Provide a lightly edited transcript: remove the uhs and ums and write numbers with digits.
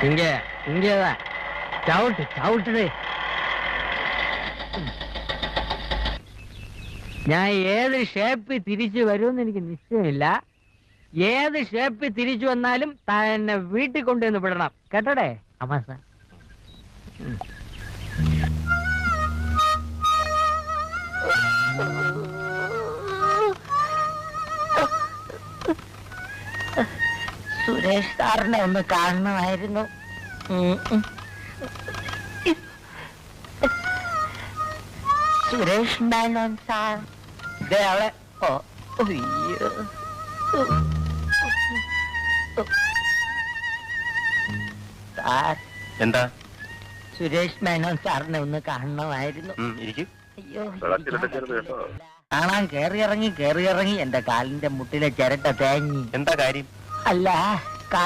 ഇങ്ങേതാ ചവിട്ട് ചവിട്ടേ. ഞാൻ ഏത് ഷേപ്പിൽ തിരിച്ചു വരുമെന്ന് എനിക്ക് നിശ്ചയമില്ല. ഏത് ഷേപ്പിൽ തിരിച്ചു വന്നാലും തന്നെ വീട്ടിൽ കൊണ്ടുവന്ന് വിടണം കേട്ടോടെ അമാസ. സുരേഷ് സാറിനെ ഒന്ന് കാണണമായിരുന്നു. സുരേഷ് മേനോൻ സാർ അവിടെ. ഓ അയ്യോ, സാർ എന്താ? സുരേഷ് മേനോൻ സാറിനെ ഒന്ന് കാണണമായിരുന്നു. അയ്യോ, കാണാൻ കേറി ഇറങ്ങി എന്റെ കാലിന്റെ മുട്ടിലെ ചിരട്ട തേങ്ങി. എന്താ കാര്യം? അല്ല, കാൽ